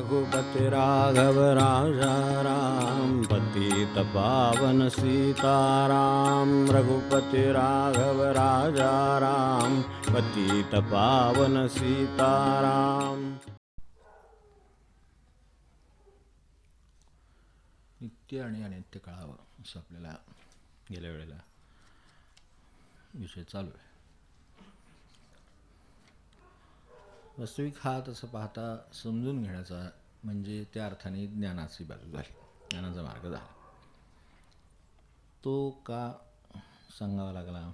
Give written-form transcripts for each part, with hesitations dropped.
रघुपति राघव राजा राम, पतित पावन सीताराम। रघुपति राघव राजा राम, पतित पावन सीताराम। नित्य आणि अनित्य कळावं असं आपल्याला गेल्या वेळेला विषय चालू आहे. वास्तविक हा तसं पाहता समजून घेण्याचा म्हणजे त्या अर्थाने ज्ञानाची बाजू झाली, ज्ञानाचा मार्ग झाला. तो का सांगावा लागला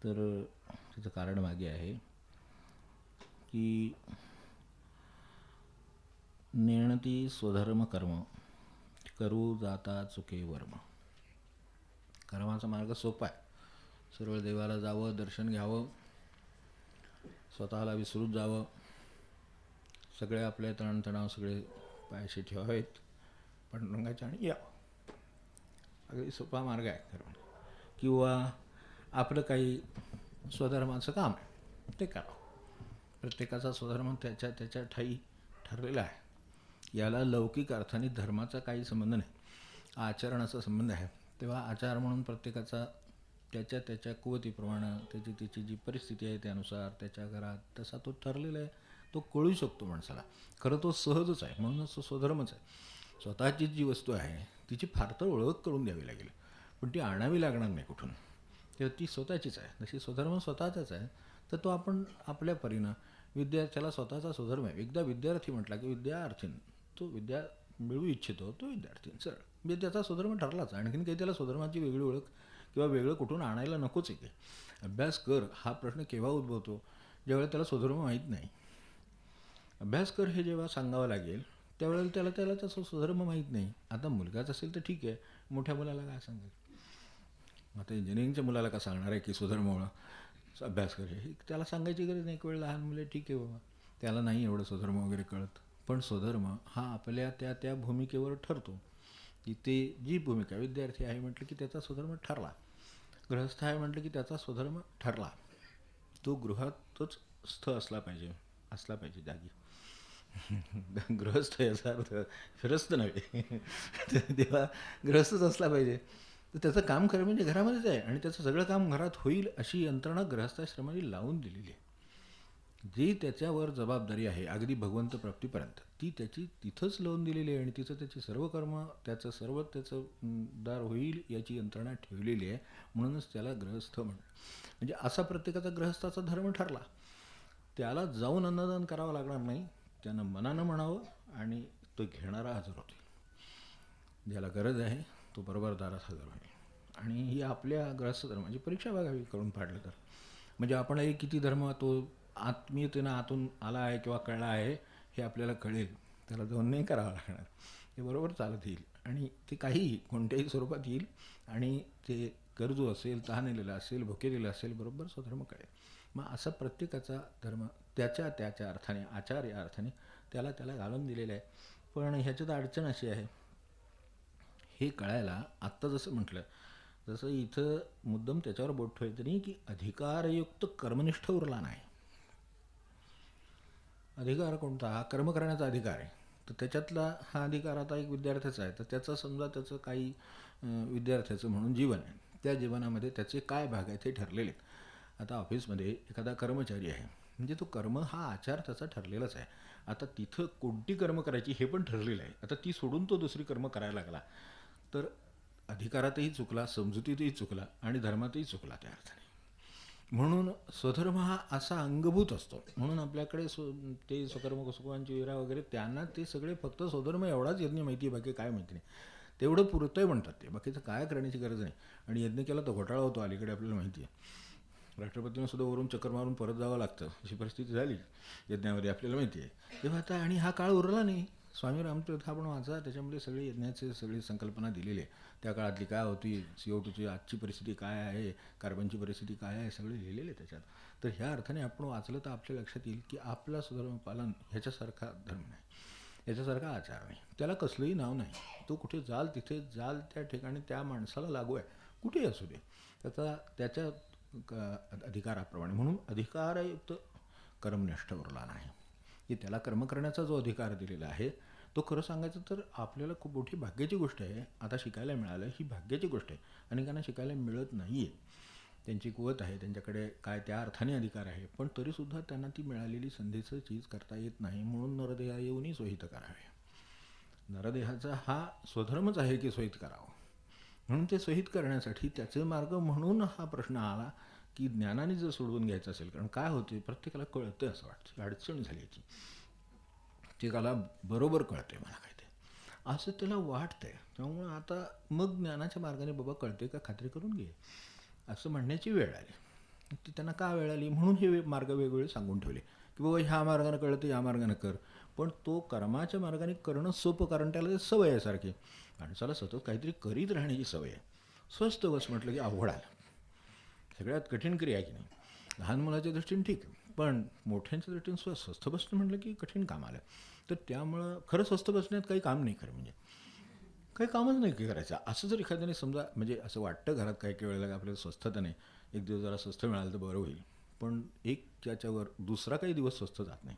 तर त्याचं कारण मागे आहे की नेणती स्वधर्म कर्म करू जाता चुके वर्म. कर्माचा मार्ग सोपा आहे. सरळ देवाला जावं, दर्शन घ्यावं, स्वतःला विसरून जावं, सगळे आपले तणतणाव सगळे पायाशी ठेवावेत, पांडुरंगाच्या आणि यावं. अगदी सोपा मार्ग आहे खरं. किंवा आपलं काही स्वधर्माचं काम आहे ते करावं. प्रत्येकाचा स्वधर्म त्याच्या त्याच्या ठायी ठरलेला आहे. याला लौकिक अर्थाने धर्माचा काही संबंध नाही, आचरणाचा संबंध आहे. तेव्हा आचार म्हणून प्रत्येकाचा त्याच्या त्याच्या कुवतीप्रमाणे त्याची त्याची जी परिस्थिती आहे त्यानुसार त्याच्या घरात तसा तो ठरलेला आहे, तो कळू शकतो माणसाला. खरं तो सहजच आहे, म्हणूनच तो स्वधर्मच आहे. स्वतःची जी वस्तू आहे तिची फार तर ओळख करून द्यावी लागेल, पण ती आणावी लागणार नाही कुठून, तेव्हा ती स्वतःचीच आहे. जशी स्वधर्म स्वतःचाच आहे तर तो आपण आपल्या परीनं विद्यार्थ्याला स्वतःचा स्वधर्म आहे. एकदा विद्यार्थी म्हटला की विद्यार्थीन तो विद्या मिळवू इच्छितो तो विद्यार्थी सरळ म्हणजे त्याचा स्वधर्म ठरलाच. आणखीन काही त्याला स्वधर्माची वेगळी ओळख किंवा वेगळं कुठून आणायला नकोच आहे. की अभ्यास कर हा प्रश्न केव्हा उद्भवतो, ज्यावेळेला त्याला स्वधर्म माहीत नाही. अभ्यास कर हे जेव्हा सांगावं लागेल त्यावेळेला त्याला त्याचा स्वधर्म माहीत नाही. आता मुलगाच असेल तर ठीक आहे, मोठ्या मुलाला काय सांगेल. आता इंजिनिअरिंगच्या मुलाला का सांगणार आहे की स्वधर्म अभ्यास कर, हे त्याला सांगायची गरज नाही. एक वेळ लहान मुले ठीक आहे बाबा, त्याला नाही एवढं स्वधर्म वगैरे कळत. पण स्वधर्म हा आपल्या त्या त्या भूमिकेवर ठरतो की ते जी भूमिका विद्यार्थी आहे म्हटलं की त्याचा स्वधर्म ठरला, गृहस्थ आहे म्हटलं की त्याचा स्वधर्म ठरला. तो गृहातच स्थ असला पाहिजे जागी. गृहस्थ याचा अर्थ फिरस्त नव्हे, तेव्हा गृहस्थच असला पाहिजे. तर त्याचं काम खरं म्हणजे घरामध्येच आहे आणि त्याचं सगळं काम घरात होईल अशी यंत्रणा गृहस्थाश्रमाने लावून दिलेली आहे. जी त्याच्यावर जबाबदारी आहे अगदी भगवंत प्राप्तीपर्यंत ती त्याची तिथंच लावून दिलेली आहे आणि तिचं त्याची सर्व कर्म त्याचं सर्व त्याचं दार होईल याची यंत्रणा ठेवलेली आहे. म्हणूनच त्याला गृहस्थ म्हणजे असा प्रत्येकाचा गृहस्थाचा धर्म ठरला. त्याला जाऊन अन्नदान करावं लागणार नाही, त्यानं मनानं म्हणावं आणि तो घेणारा हजर होतो. ज्याला गरज आहे तो बरोबर दारात हजर होईल. आणि ही आपल्या गृहस्थ धर्माची परीक्षा बघावी करून पाडलं तर. म्हणजे आपणही किती धर्म तो आत्मीयतेनं आतून आला आहे किंवा कळला आहे हे आपल्याला कळेल. त्याला जाऊन नाही करावं लागणार, ते बरोबर चालत येईल आणि ते काहीही कोणत्याही स्वरूपात येईल आणि ते गरजू असेल, तहानलेला असेल, भुकेलेला असेल, बरोबर स्वधर्म कळेल. मग असा प्रत्येकाचा धर्म त्याच्या त्याच्या अर्थाने आचार या अर्थाने त्याला घालून दिलेला आहे. पण ह्याच्यात अडचण अशी आहे, हे कळायला आत्ता जसं म्हटलं जसं इथं मुद्दम त्याच्यावर बोट ठेवायचं नाही की अधिकारयुक्त कर्मनिष्ठ उरला नाही. अधिकार कोणता? हा कर्म करण्याचा अधिकार आहे. तर त्याच्यातला हा अधिकार आता एक विद्यार्थ्याचा आहे, तर त्याचं समजा त्याचं काही विद्यार्थ्याचं म्हणून जीवन आहे, त्या जीवनामध्ये त्याचे काय भाग आहेत हे ठरलेले आहेत. आता ऑफिसमध्ये एखादा कर्मचारी आहे म्हणजे तो कर्म हा आचार त्याचा ठरलेलाच आहे. आता तिथं कोणती कर्म करायची हे पण ठरलेलं आहे. आता ती सोडून तो दुसरी कर्म करायला लागला तर अधिकारातही चुकला, समजुतीतही चुकला आणि धर्मातही चुकला त्या अर्थाने. म्हणून स्वधर्म हा असा अंगभूत असतो. म्हणून आपल्याकडे ते स्वकर्म सुखांची विरा वगैरे त्यांना ते सगळे फक्त स्वधर्म एवढाच यज्ञ माहिती आहे, बाकी काय माहिती नाही. तेवढं पुरतंय म्हणतात ते, बाकीचं काय करण्याची गरज नाही. आणि यज्ञ केला तर घोटाळा होतो अलीकडे आपल्याला माहिती आहे. राष्ट्रपतींना सुद्धा वरून चक्कर मारून परत जावं लागतं अशी परिस्थिती झाली यज्ञामध्ये आपल्याला माहिती आहे. तेव्हा आता आणि हा काळ उरला नाही. स्वामी रामतीर्थ आपण वाचा, त्याच्यामध्ये सगळी यज्ञाची सगळी संकल्पना दिलेली आहे. त्या काळातली काय होती, CO2ची आजची परिस्थिती काय आहे, कार्बनची परिस्थिती काय आहे, सगळे लिहिलेले आहे त्याच्यात. तर ह्या अर्थाने आपण वाचलं तर आपल्या लक्षात येईल की आपला स्वधर्म पालन ह्याच्यासारखा धर्म नाही, याच्यासारखा आचार नाही, त्याला कसलंही नाव नाही. तो कुठे जाल तिथे जाल त्या ठिकाणी त्या माणसाला लागू आहे, कुठेही असू दे, त्याच्या अधिकाराप्रमाणे. म्हणून अधिकारयुक्त कर्मनिष्ठ उरला नाही. की त्याला कर्म करण्याचा जो अधिकार दिलेला आहे तो खरं सांगायचं तर आपल्याला खूप मोठी भाग्याची गोष्ट आहे. आता शिकायला मिळालं ही भाग्याची गोष्ट आहे. अनेकांना शिकायला मिळत नाही आहे. त्यांची कुवत आहे, त्यांच्याकडे काय त्या अर्थाने अधिकार आहे, पण तरीसुद्धा त्यांना ती मिळालेली संधीचं चीज करता येत नाही. म्हणून नरदेहा येऊनही सोहित करावे. नरदेहाचा हा स्वधर्मच आहे की सोहित करावं. म्हणून ते सोहित करण्यासाठी त्याचे मार्ग म्हणून हा प्रश्न आला की ज्ञानाने जर सोडवून घ्यायचं असेल, कारण काय होते प्रत्येकाला कळतं असं वाटतं, अडचण झाली याची, प्रत्येकाला बरोबर कळते मला काय ते असं त्याला वाटतंय. त्यामुळं आता मग ज्ञानाच्या मार्गाने बाबा कळते का खात्री करून घे असं म्हणण्याची वेळ आली. ती त्यांना का वेळ आली म्हणून हे मार्ग वेगवेगळे सांगून ठेवले की बाबा ह्या मार्गाने कळलं तर या मार्गाने कर. पण तो कर्माच्या मार्गाने करणं सोपं, कारण त्याला सवय आहे सारखी. माणसाला सतत काहीतरी करीत राहण्याची सवय आहे. स्वस्त बस म्हटलं की अवघड आलं, सगळ्यात कठीण क्रिया आहे की नाही. लहान मुलाच्या दृष्टीने ठीक आहे, पण मोठ्यांच्या दृष्टीने स्वस्थ बसणं म्हटलं की कठीण काम आलं. तर त्यामुळं खरं स्वस्थ बसण्यात काही काम नाही, खरं म्हणजे काही कामच नाही की करायचं. असं जर एखाद्याने समजा म्हणजे असं वाटतं घरात काही काही वेळेला आपल्याला स्वस्थता नाही, एक दिवस जरा स्वस्थ मिळालं तर बरं होईल, पण एक त्याच्यावर दुसरा काही दिवस स्वस्थ जात नाही.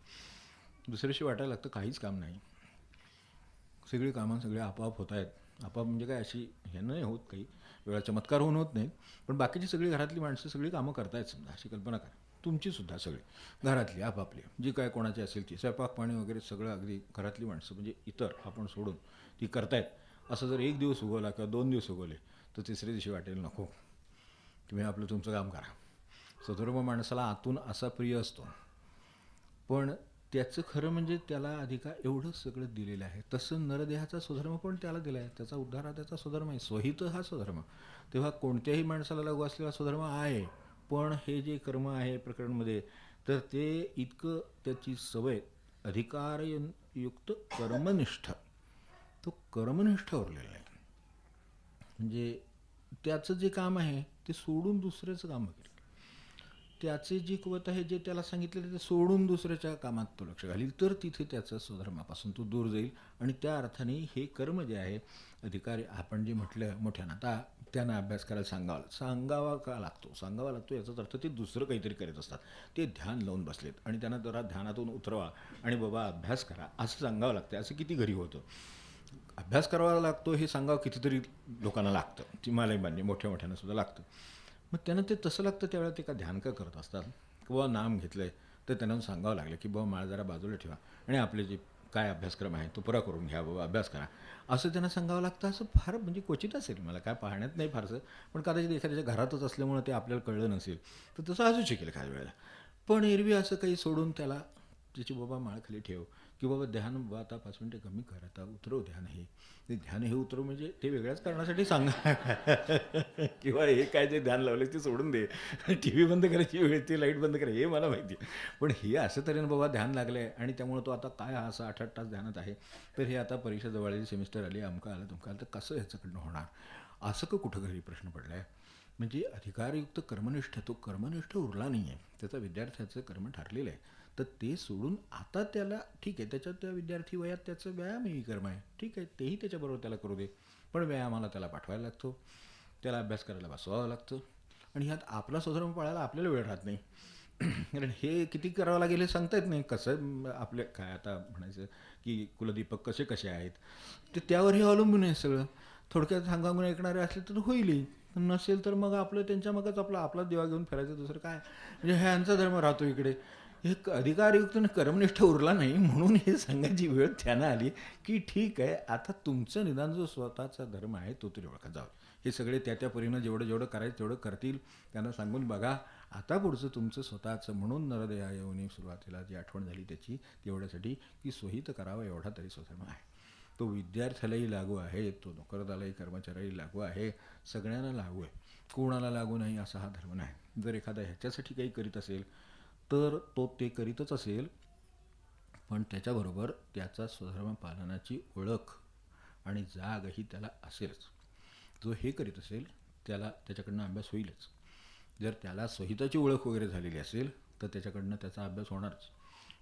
दुसऱ्या दिवशी वाटायला लागतं काहीच काम नाही, सगळी कामं सगळे आपोआप होत आहेत. आपोआप म्हणजे काय अशी हे नाही होत, काही वेळा चमत्कार होऊन होत नाहीत, पण बाकीची सगळी घरातली माणसं सगळी कामं करतायत समजा, अशी कल्पना करा. तुमचीसुद्धा सगळी घरातली आपापली जी काय कोणाची असेल ती स्वयंपाक पाणी वगैरे सगळं अगदी घरातली माणसं म्हणजे इतर आपण सोडून ती करतायत. असं जर एक दिवस उगवला किंवा 2 दिवस उगवले तर तिसऱ्या दिवशी वाटेल नको, तुम्ही आपलं तुमचं काम करा. स्वधर्म माणसाला आतून असा प्रिय असतो, पण त्याचं खरं म्हणजे त्याला अधिकार एवढंच सगळं दिलेलं आहे. तसं नरदेहाचा स्वधर्म पण त्याला दिला आहे, त्याचा उद्धार हा त्याचा स्वधर्म आहे, स्वहित हा स्वधर्म. तेव्हा कोणत्याही माणसाला लागू असलेला स्वधर्म आहे, पण हे जे कर्म आहे प्रकरणमध्ये तर ते इतकं त्याची सवय अधिकारयुक्त कर्मनिष्ठ, तो कर्मनिष्ठ उरलेला आहे. म्हणजे त्याचं जे काम आहे ते सोडून दुसऱ्याचं काम करेल, त्याचे जी कुवत आहे जे त्याला सांगितलेलं ते सोडून दुसऱ्याच्या कामात तो लक्ष घालील, तर तिथे त्याचं स्वधर्मापासून तो दूर जाईल. आणि त्या अर्थाने हे कर्म जे आहे अधिकारी आपण जे म्हटलं मोठ्यानं, आता त्यांना अभ्यास करायला सांगावा का लागतो, सांगावा लागतो याचाच अर्थ ते दुसरं काहीतरी करत असतात, ते ध्यान लावून बसलेत आणि त्यांना जरा ध्यानातून उतरवा आणि बाबा अभ्यास करा असं सांगावं लागतं. असं किती घरी होतं, अभ्यास करावा लागतो हे सांगावं कितीतरी लोकांना लागतं, ती मलाही मान्य, मोठ्या मोठ्यानं सुद्धा लागतं. मग त्यांना ते तसं लागतं त्यावेळेला ते का ध्यान का करत असतात किंवा नाम घेतलं आहे तर त्यांना सांगावं लागलं की बाबा माळा जरा बाजूला ठेवा आणि आपले जे काय अभ्यासक्रम आहे तो पुरा करून घ्या, बाबा अभ्यास करा असं त्यांना सांगावं लागतं. असं फार म्हणजे क्वचित असेल, मला काय पाहण्यात नाही फारसं, पण कदाचित एखाद्याच्या घरातच असल्यामुळं ते आपल्याला कळलं नसेल तर तसं असू शकेल काही वेळेला. पण एरवी असं काही सोडून त्याला त्याची बाबा माळ खाली ठेव की बाबा ध्यान बाबा आता 5 मिनटं कमी कर, आता उतरव ध्यान, हे ते ध्यान हे उतरव म्हणजे ते वेगळ्याच कारणासाठी सांगा किंवा हे काय जे ध्यान लावले ते सोडून दे, टी व्ही बंद करायची वेळ ती लाईट बंद करा हे मला माहिती आहे, पण हे असं तऱ्हेनं बाबा ध्यान लागलं आहे आणि त्यामुळे तो आता काय असं 8-8 तास ध्यानात आहे, तर हे आता परीक्षा जवळ सेमिस्टर आली, अमका आलं तुमका आलं, तर कसं ह्याच्याकडनं होणार, असं का कुठं घरी प्रश्न पडला आहे. म्हणजे अधिकारयुक्त कर्मनिष्ठ तो कर्मनिष्ठ उरला नाही आहे, त्याचा विद्यार्थ्याचं कर्म ठरलेलं आहे, तर ते सोडून आता त्याला ठीक आहे त्याच्यात त्या विद्यार्थी वयात त्याचं व्यायामही कर्म आहे, ठीक आहे तेही त्याच्याबरोबर त्याला करू दे, पण व्यायामाला त्याला पाठवायला लागतो, त्याला अभ्यास करायला बसवावं लागतं आणि ह्यात आपला स्वधर्म पाळायला आपल्याला वेळ राहत नाही. कारण हे किती करावं लागेल हे सांगता येत नाही. कसं आपल्या काय आता म्हणायचं की कुलदीपक कसे कसे आहेत ते त्यावर हे अवलंबून आहे सगळं. थोडक्यात सांगावून ऐकणारे असले तर होईल, नसेल तर मग आपलं त्यांच्या मगच आपला दिवा घेऊन फिरायचं, दुसरं काय. म्हणजे ह्यांचा धर्म राहतो इकडे, हे अधिकारयुक्त कर्मनिष्ठ उरला नाही म्हणून हे सांगायची वेळ त्यांना आली की ठीक आहे आता तुमचं निदान जो स्वतःचा धर्म आहे तो तरी ओळखा जावं. हे सगळे त्या परीनं जेवढं जेवढं करायचं तेवढं करतील, त्यांना सांगून बघा आता पुढचं तुमचं स्वतःचं. म्हणून नरदेहा येऊनी सुरुवातीला जी आठवण झाली त्याची तेवढ्यासाठी की सोहित करावं एवढा तरी स्वधर्म आहे. तो विद्यार्थ्यालाही लागू आहे, तो नोकरदारालाही कर्मचाऱ्यालाही लागू आहे, सगळ्यांना लागू आहे, कोणाला लागू नाही असा हा धर्म नाही. जर एखादा ह्याच्यासाठी काही करीत असेल तर तो ते करीतच असेल, पण त्याच्याबरोबर त्याचा स्वधर्म पालनाची ओळख आणि जागही त्याला असेलच. जो हे करीत असेल त्याला त्याच्याकडनं अभ्यास होईलच. जर त्याला स्वहिताची ओळख वगैरे झालेली असेल तर त्याच्याकडनं त्याचा अभ्यास होणारच,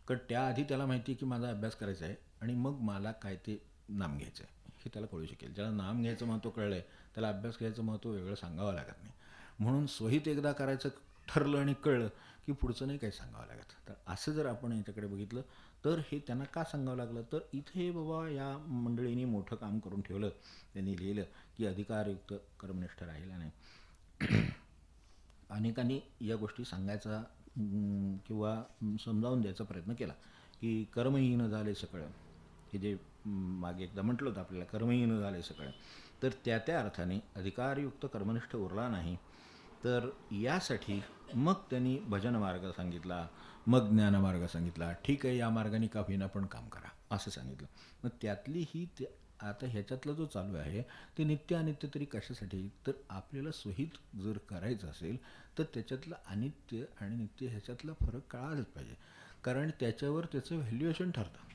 कारण त्याआधी त्याला माहिती आहे की माझा अभ्यास करायचा आहे आणि मग मला काय ते नाम घ्यायचं आहे हे त्याला कळू शकेल. ज्याला नाम घ्यायचं महत्त्व कळलं आहे त्याला अभ्यास घ्यायचं महत्त्व वेगळं सांगावं लागत नाही. म्हणून स्वहित एकदा करायचं ठरलं आणि कळलं की पुढचं नाही काही सांगावं लागत. तर असं जर आपण याच्याकडे बघितलं तर हे त्यांना का सांगावं लागलं, तर इथे बाबा या मंडळींनी मोठं काम करून ठेवलं. त्यांनी लिहिलं की अधिकारयुक्त कर्मनिष्ठ राहिला नाही. अनेकांनी या गोष्टी सांगायचा किंवा समजावून द्यायचा प्रयत्न केला की कर्महीन झाले सगळं, हे जे मागे एकदा म्हटलं होतं आपल्याला, कर्महीन झाले सगळं. तर त्या अर्थाने अधिकारयुक्त कर्मनिष्ठ उरला नाही. तर यासाठी मग त्यांनी भजन मार्ग सांगितला, मग ज्ञानमार्ग सांगितला. ठीक आहे, या मार्गाने का होईना पण काम करा असं सांगितलं. मग त्यातली ही आता ह्याच्यातला जो चालू आहे ते नित्य अनित्य तरी कशासाठी, तर आपल्याला स्वहित जर करायचं असेल तर त्याच्यातलं अनित्य आणि नित्य ह्याच्यातला फरक कळालाच पाहिजे. कारण त्याच्यावर त्याचं व्हॅल्युएशन ठरतं.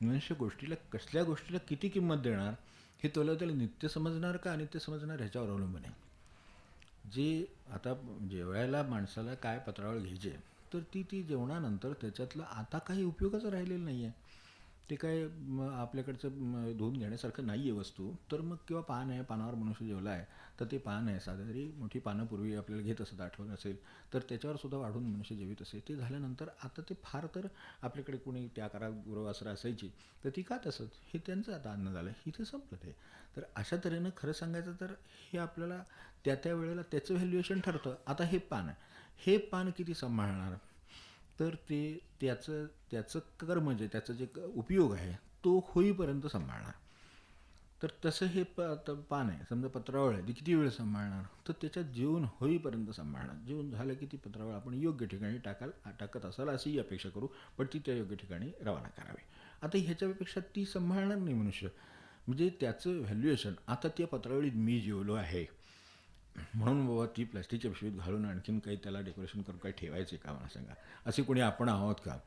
मनुष्य कसल्या गोष्टीला किती किंमत देणार हे त्याला नित्य समजणार का अनित्य समजणार ह्याच्यावर अवलंबून आहे. जे आता जेवायला माणसाला काय पत्रावळ घ्यायची आहे, तर ती जेवणानंतर त्याच्यातलं आता काही उपयोगाचं राहिलेलं नाही आहे. ते काय आपल्याकडचं धुवून घेण्यासारखं नाही आहे वस्तू. तर मग किंवा पान आहे, पानावर मनुष्य जेवला आहे, तर ते पान आहे साधं तरी मोठी पानं पूर्वी आपल्याला घेत असत आठवण असेल तर त्याच्यावर सुद्धा वाढून मनुष्य जेवित असे. ते झाल्यानंतर आता ते फार तर आपल्याकडे कोणी त्या काळात गुरुवासरं असायची तर ती खात असत, हे त्यांचं आता अन्न झालं, इथे संपलं ते. तर अशा तऱ्हेनं खरं सांगायचं तर हे आपल्याला त्या वेळेला त्याचं व्हॅल्युएशन ठरतं. आता हे पान आहे, हे पान किती सांभाळणार, तर त्याचं कर्म जे त्याचं जे उपयोग आहे तो होईपर्यंत सांभाळणार. तर तसं हे पान आहे, समजा पत्रावळ आहे, ती किती वेळ सांभाळणार, तर त्याच्यात जेवण होईपर्यंत सांभाळणार. जेवण झालं की ती पत्रावळ आपण योग्य ठिकाणी टाकत असाल अशी अपेक्षा करू, पण ती त्या योग्य ठिकाणी रवाना करावी. आता ह्याच्यापेक्षा ती सांभाळणार नाही मनुष्य, म्हणजे त्याचं व्हॅल्युएशन. आता त्या पत्रावळीत मी जेवलो आहे म्हणून बाबा ती प्लास्टिकच्या पिशवीत घालून आणखीन काही त्याला डेकोरेशन करून काही ठेवायचे का मला सांगा. असे कोणी आपण आहोत का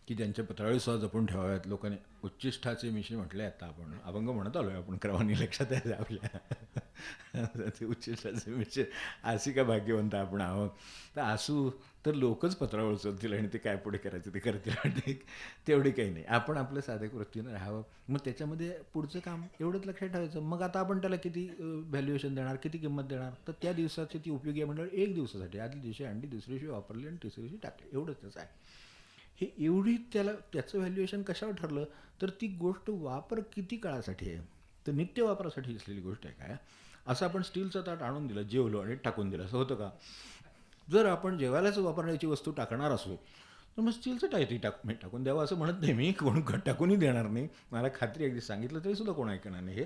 की त्यांच्या पत्रावळीसह जपून ठेवाव्यात. लोकांनी उच्चिष्ठाचे मिशी म्हटले, आता आपण अभंग म्हणत आलो आहे आपण, क्रमाने लक्षात आहे आपल्या ते उच्चिष्ठाचे मिशी. अशी का भाग्यवंत आपण आहोत. तर असू तर लोकच पत्रावळ उचलतील आणि ते काय पुढे करायचं ते करतील. तेवढे काही नाही, आपण आपलं साधक वृत्तीनं राहावं. मग त्याच्यामध्ये पुढचं काम एवढंच लक्षात ठेवायचं. मग आता आपण त्याला किती व्हॅल्युएशन देणार, किती किंमत देणार, तर त्या दिवसाची ती उपयोगी आहे म्हणल्यावर एक दिवसासाठी, आदल्या दिवशी अंडी, दुसऱ्या दिवशी वापरली आणि तिसऱ्या दिवशी टाकली, एवढंच त्याचं आहे. हे एवढी त्याचं व्हॅल्युएशन कशावर ठरलं, तर ती गोष्ट वापर किती काळासाठी आहे, तर नित्य वापरासाठी असलेली गोष्ट आहे काय. असं आपण स्टीलचं ताट आणून दिलं, जेवलो आणि टाकून दिलं, असं होतं का. जर आपण जेवायलाच वापरण्याची वस्तू टाकणार असू तर मग स्टीलचं टाकून द्यावं असं म्हणत नाही मी, कोण टाकूनही देणार नाही. मला खात्री अगदी सांगितलं तरी सुद्धा कोण ऐकणार नाही हे.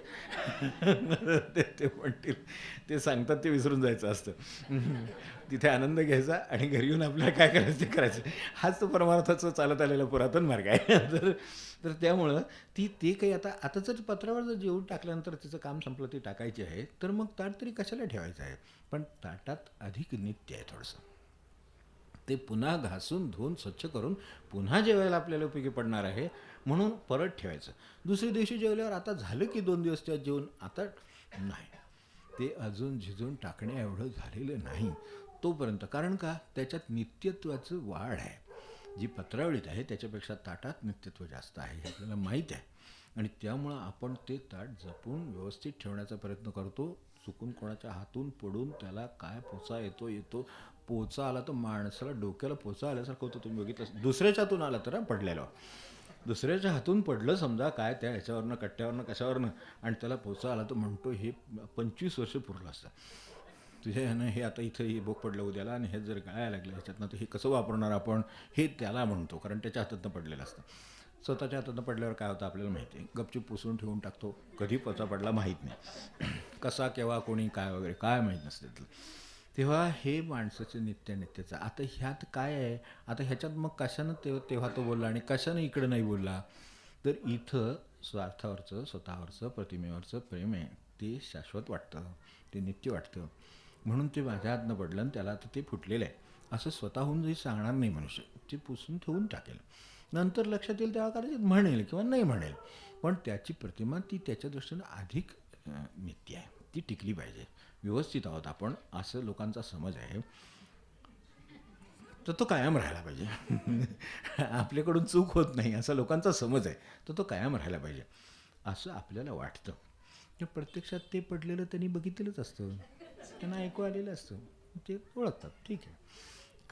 ते म्हणतील, ते सांगतात ते विसरून जायचं असतं. तिथे आनंद घ्यायचा आणि घरी येऊन आपल्याला काय करायचं ते करायचं. हाच तो परमार्थाचा चालत आलेला पुरातन मार्ग आहे. तर त्यामुळं ते काही आता जर पत्रावर जर जेवून टाकल्यानंतर तिचं काम संपलं, ती टाकायची आहे, तर मग ताट तरी कशाला ठेवायचं आहे. पण ताटात अधिक नित्य आहे थोडंसं. ते पुन्हा घासून धुवून स्वच्छ करून पुन्हा जेवायला आपल्याला उपयोगी पडणार आहे म्हणून परत ठेवायचं. दुसऱ्या दिवशी जेवल्यावर आता झालं की 2 दिवस त्यात जेवून आता नाही, ते अजून झिजून टाकण्या एवढं झालेलं नाही तोपर्यंत. कारण का, त्याच्यात नित्यत्वाचं वाढ आहे. जी पत्रावळीत आहे त्याच्यापेक्षा ताटात नित्यत्व जास्त आहे हे आपल्याला माहीत आहे. आणि त्यामुळं आपण ते ताट जपून व्यवस्थित ठेवण्याचा प्रयत्न करतो. चुकून कोणाच्या हातून पडून त्याला काय पोचा येतो. पोचा आला तर माणसाला डोक्याला पोचा आल्यासारखं होतं. तुम्ही बघितलं, दुसऱ्याच्या हातून आला तर पडलेलं, दुसऱ्याच्या हातून पडलं समजा काय त्या ह्याच्यावरनं कट्ट्यावरनं कशावरनं, आणि त्याला पोचा आला तर म्हणतो हे 25 वर्ष पुरलं असतं तुझ्या ह्यानं, हे आता इथं हे बोक पडलं उद्याला आणि हे जर गाळायला लागलं ह्याच्यातनं तर हे कसं वापरणार आपण, हे त्याला म्हणतो. कारण त्याच्या हातातनं पडलेलं असतं. स्वतःच्या हातातनं पडल्यावर काय होतं आपल्याला माहिती आहे, गपचूप पुसून ठेवून टाकतो. कधी पोचा पडला माहीत नाही, कसा केव्हा कोणी काय वगैरे काय माहीत नसते त्यातलं. तेव्हा हे माणसाचं नित्याचं. आता ह्यात काय आहे, आता ह्याच्यात मग कशानं तेव्हा तो बोलला आणि कशानं इकडं नाही बोलला, तर इथं स्वार्थावरचं, स्वतःवरचं, प्रतिमेवरचं प्रेम आहे. ते शाश्वत वाटतं, ते नित्य वाटतं, म्हणून ते माझ्या हातनं पडलं आणि त्याला तर ते फुटलेलं आहे असं स्वतःहून जे सांगणार नाही मनुष्य. ते पुसून ठेवून टाकेल, नंतर लक्षात येईल तेव्हा कदाचित म्हणेल किंवा नाही म्हणेल, पण त्याची प्रतिमा ती त्याच्या दृष्टीनं अधिक नित्य आहे, ती टिकली पाहिजे. व्यवस्थित आहोत आपण असं लोकांचा समज आहे, तर तो कायम राहायला पाहिजे. आपल्याकडून चूक होत नाही असा लोकांचा समज आहे, तर तो कायम राहायला पाहिजे असं आपल्याला वाटतं. तर प्रत्यक्षात ते पडलेलं त्यांनी बघितलेलंच असतं, त्यांना ऐकू आलेलं असतं, ते ओळखतात. ठीक आहे,